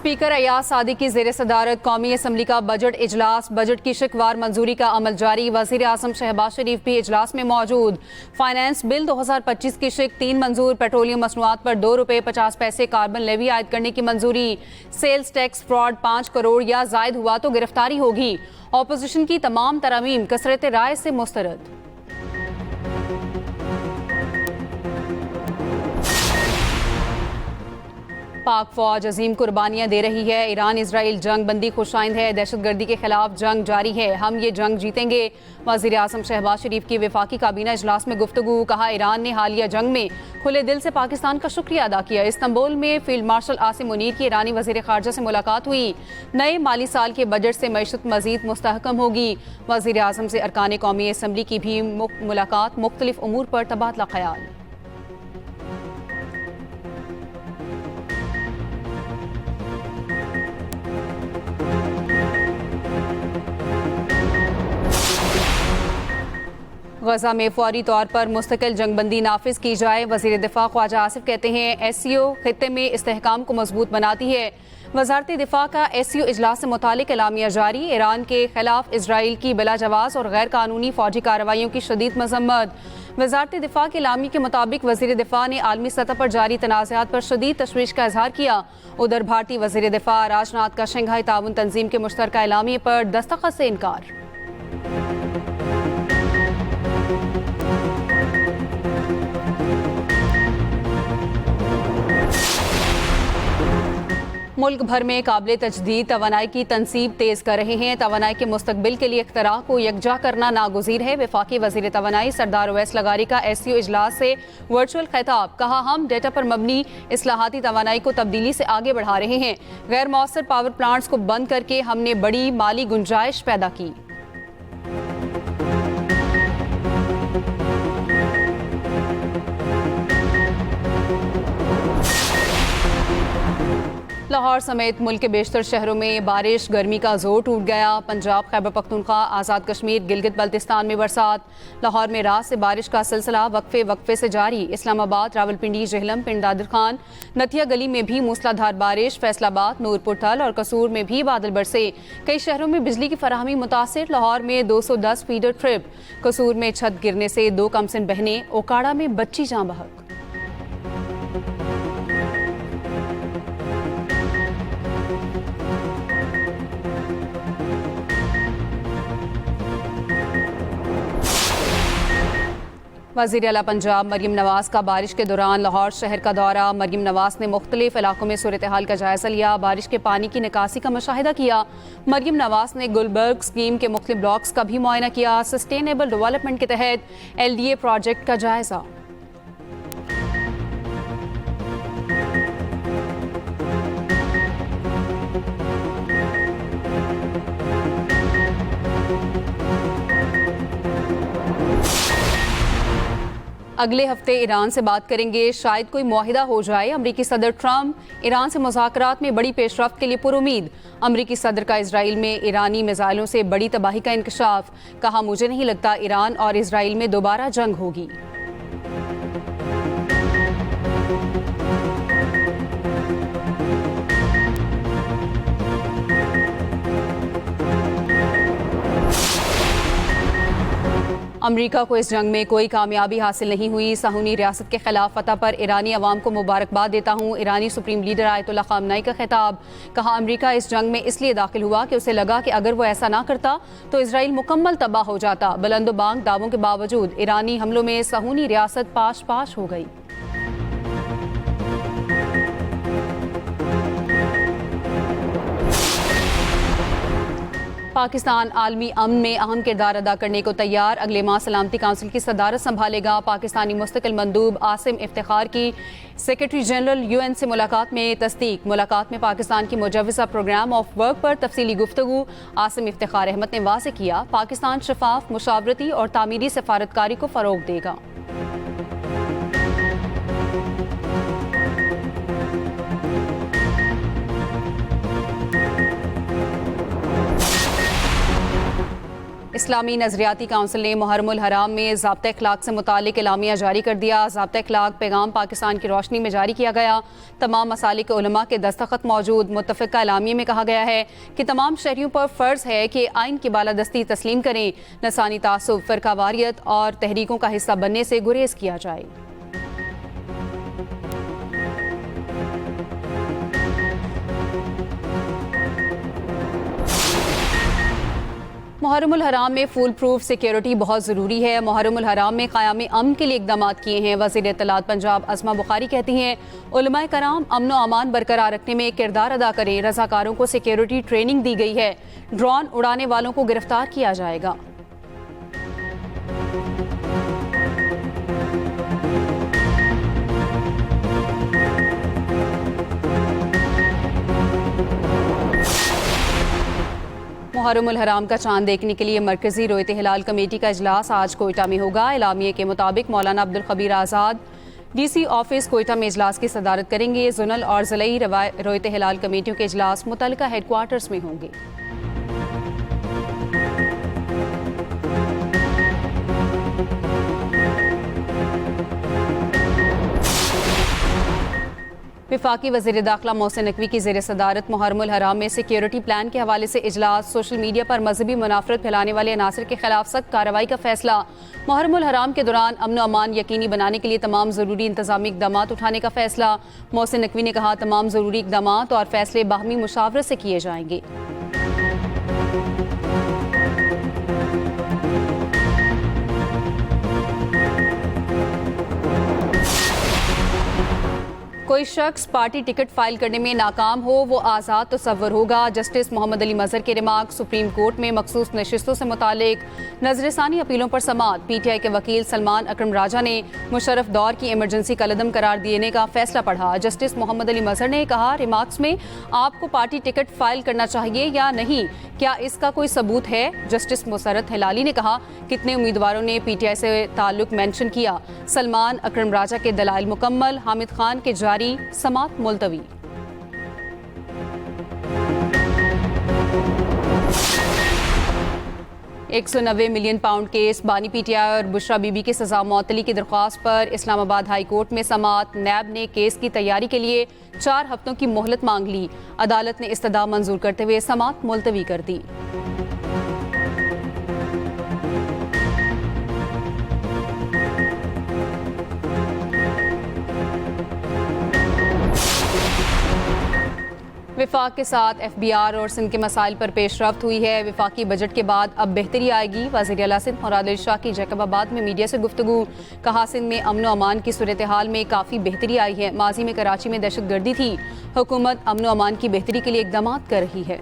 Speaker Ayaz सादी की ज़ेर सदारत कौमी असम्बली का बजट इजलास, बजट की शिकवार मंजूरी का अमल जारी। वज़ीर आज़म शहबाज शरीफ भी इजलास में मौजूद। फाइनेंस बिल 2025 की शिक 3 मंजूर। पेट्रोलियम मसनूआत पर ₹2.50 कार्बन लेवी आयद करने की मंजूरी। सेल्स टैक्स फ्रॉड 5 करोड़ या जायद हुआ तो गिरफ्तारी होगी। ऑपोजिशन की तमाम तरमीम कसरत राय से मुस्तरद। पाक फौज अजीम कुर्बानियां दे रही है। ईरान इसराइल जंग बंदी खुशाइंद है। दहशतगर्दी के खिलाफ जंग जारी है। हम ये जंग जीतेंगे। वज़ीर आज़म शहबाज शरीफ की वफाकी काबीना इजलास में गुफ्तगू। कहा, ईरान ने हालिया जंग में खुले दिल से पाकिस्तान का शुक्रिया अदा किया। इस्तांबुल में फील्ड मार्शल आसिम मुनीर की ईरानी वज़ीर ख़ारजा से मुलाकात हुई। नए माली साल के बजट से मईशत मज़ीद मुस्तहकम होगी। वज़ीर आज़म से अरकान कौमी असम्बली की भी मुलाकात। मुख्तलिफ उमूर पर तबादला ख्याल। गजा में फौरी तौर पर मुस्तकिल जंगबंदी नाफिज की जाए। वज़ीर दिफा ख्वाजा आसिफ कहते हैं, SCO खित्ते में इस्तेहकाम को मजबूत बनाती है। वजारत दिफा का SCO इजलास से मुतालिक एलामिया जारी। ईरान के खिलाफ इसराइल की बिला जवाज़ और गैर कानूनी फौजी कार्रवाइयों की शदीद मजम्मत। वजारत दिफा के एलामी के मुताबिक वज़ीर दिफा ने आलमी सतह पर जारी तनाज़ात पर शदीद तशवीश का इजहार किया। उधर भारतीय वज़ीर दिफा राजनाथ का शंघाई ताउन तंजीम के मुश्तरका एलामिया पर दस्तखत से इनकार। मुल्क भर में काबिल तजदीद तवानाई की तनसीब तेज़ कर रहे हैं। तवानाई के मुस्तकबिल के लिए इख्तराह को यकजा करना नागुज़ीर है। वफाकी वज़ीर तवानाई सरदार ओवैस लगारी का SCO इजलास से वर्चुअल खिताब। कहा, हम डेटा पर मबनी इस्लाहाती तवानाई को तब्दीली से आगे बढ़ा रहे हैं। गैर मौसर पावर प्लांट्स को बंद करके हमने बड़ी माली गुंजाइश पैदा की। लाहौर समेत मुल्क के बेशतर शहरों में बारिश, गर्मी का जोर टूट गया। पंजाब, खैबर पख्तूनख्वा, आज़ाद कश्मीर, गिलगित बल्तिस्तान में बरसात। लाहौर में रात से बारिश का सिलसिला वक्फे से जारी। इस्लामाबाद, रावलपिंडी, जेहलम, पिंड दादर खान, नथिया गली में भी मूसलाधार बारिश। फैसलाबाद, नूरपुर थल और कसूर में भी बादल बरसे। कई शहरों में बिजली की फराहमी मुतासिर। लाहौर में 210 फीडर ट्रिप। कसूर में छत गिरने से 2 कमसिन बहने। ओकाड़ा में बच्ची जाँ बहक। वज़ीर आला पंजाब मरियम नवाज का बारिश के दौरान लाहौर शहर का दौरा। मरियम नवाज ने मुख्तलिफ इलाकों में सूरत हाल का जायजा लिया। बारिश के पानी की निकासी का मुशाहिदा किया। मरियम नवाज ने गुलबर्ग स्कीम के मुख्तलिफ ब्लॉक्स का भी मुआयना किया। सस्टेनेबल डेवलपमेंट के तहत LDA प्रोजेक्ट का जायजा। अगले हफ्ते ईरान से बात करेंगे, शायद कोई मुआहिदा हो जाए। अमरीकी सदर ट्रंप ईरान से मुज़ाकरात में बड़ी पेशरफ्त के लिए पुरुमीद। अमरीकी सदर का इजराइल में ईरानी मिसाइलों से बड़ी तबाही का इंकशाफ। कहा, मुझे नहीं लगता ईरान और इजराइल में दोबारा जंग होगी। अमरीका को इस जंग में कोई कामयाबी हासिल नहीं हुई। साहूनी रियासत के खिलाफ फतह पर ईरानी अवाम को मुबारकबाद देता हूँ। ईरानी सुप्रीम लीडर आयतुल्लाह ख़ामनेई का खिताब। कहा, अमरीका इस जंग में इसलिए दाखिल हुआ कि उसे लगा कि अगर वो ऐसा ना करता तो इसराइल मुकम्मल तबाह हो जाता। बुलंदोबांग दावों के बावजूद ईरानी हमलों में साहूनी रियासत पाश पाश हो गई। पाकिस्तान आलमी अमन में अहम किरदार अदा करने को तैयार। अगले माह सलामती काउंसिल की सदारत संभालेगा। पाकिस्तानी मुस्तकिल मंदूब आसिम इफ्तिखार की सेक्रेटरी जनरल UN से मुलाकात में तस्दीक। मुलाकात में पाकिस्तान की मुजव्वज़ा प्रोग्राम ऑफ वर्क पर तफसीली गुफ्तगू। आसिम इफ्तिखार अहमद ने वाज़ेह किया, पाकिस्तान शफाफ, मुशावरती और तामीरी सफारतकारी को फ़रोग़ देगा। इस्लामी नजरियाती काउंसिल ने मुहर्रमुल हराम में ज़ाब्ता अखलाक से मुतालिक एलामिया जारी कर दिया। ज़ाब्ता अखलाक पैगाम पाकिस्तान की रोशनी में जारी किया गया। तमाम मसालिक उलमा के दस्तखत मौजूद मुत्तफ़िका एलामिया में कहा गया है कि तमाम शहरियों पर फ़र्ज़ है कि आइन की बालादस्ती तस्लीम करें, नसानी तासुब, फ़िरकावारियत और तहरीकों का हिस्सा बनने से गुरेज किया जाए। मुहर्रमुल हराम में फुल प्रूफ सिक्योरिटी बहुत ज़रूरी है। मुहर्रमुल हराम में क़याम अमन के लिए इक़दाम किए हैं। वज़ीर इत्तलात पंजाब अज़मा बुखारी कहती हैं, उलमाए कराम अमन व अमान बरकरार रखने में किरदार अदा करें। रज़ाकारों को सिक्योरिटी ट्रेनिंग दी गई है। ड्रोन उड़ाने वालों को गिरफ्तार किया जाएगा। मुहर्रमुल हराम का चांद देखने के लिए मरकजी रोयत हिलाल कमेटी का इजलास आज कोयटा में होगा। एलामिया के मुताबिक मौलाना अब्दुल खबीर आज़ाद DC ऑफिस कोयटा में इजलास की सदारत करेंगे। जोनल और ज़िलाई रोयत हिलाल कमेटियों के इजलास मुतल्लिका हेडक्वार्टर्स में होंगे। वफाकी वज़ीर दाखिला मोहसिन नकवी की ज़ेर सदारत मुहर्रमुल हराम में सिक्योरिटी प्लान के हवाले से इजलास। सोशल मीडिया पर मजहबी मुनाफरत फैलाने वाले अनासर के खिलाफ सख्त कार्रवाई का फैसला। मुहर्रमुल हराम के दौरान अमन अमान यकीनी बनाने के लिए तमाम ज़रूरी इंतजामी इक़दाम उठाने का फैसला। मोहसिन नकवी ने कहा, तमाम ज़रूरी इक़दाम और फैसले बाहमी मुशावरत से किए जाएंगे। कोई शख्स पार्टी टिकट फाइल करने में नाकाम हो, वो आज़ाद तसव्वुर होगा। जस्टिस मोहम्मद अली मजहर के रिमार्क। सुप्रीम कोर्ट में मखसूस नशिस्तों से मुतालिक नजरसानी अपीलों पर समाअत। PTI के वकील सलमान अकरम राजा ने मुशर्रफ दौर की इमरजेंसी कलअदम करार देने का फैसला पढ़ा। जस्टिस मोहम्मद अली मजहर ने कहा, रिमार्क्स में आपको पार्टी टिकट फाइल करना चाहिए या नहीं, क्या इसका कोई सबूत है? जस्टिस मुसरत हिलाली ने कहा, कितने उम्मीदवारों ने PTI से ताल्लुक मेंशन किया? सलमान अकरम राजा के दलाइल मुकम्मल। हामिद खान के जारी, समाअत मुलतवी। £190 मिलियन केस। बानी PTI और बुशरा बीबी की सजा मुअत्तली की दरख्वास्त पर इस्लामाबाद हाई कोर्ट में समाअत। नैब ने केस की तैयारी के लिए 4 हफ्तों की मोहलत मांग ली। अदालत ने इस्तदा मंजूर करते हुए समाअत मुलतवी कर दी। विफाक के साथ FBR और सिंध के मसाइल पर पेशरफ्त हुई है। विफाकी बजट के बाद अब बेहतरी आएगी। वज़ीर आला सिंध मुराद अली शाह की जैकबाबाद में मीडिया से गुफ्तगू। कहा, सिंध में अमन अमान की सूरत हाल में काफ़ी बेहतरी आई है। माजी में कराची में दहशत गर्दी थी। हुकूमत अमन अमान की बेहतरी के लिए इक़दाम कर रही है।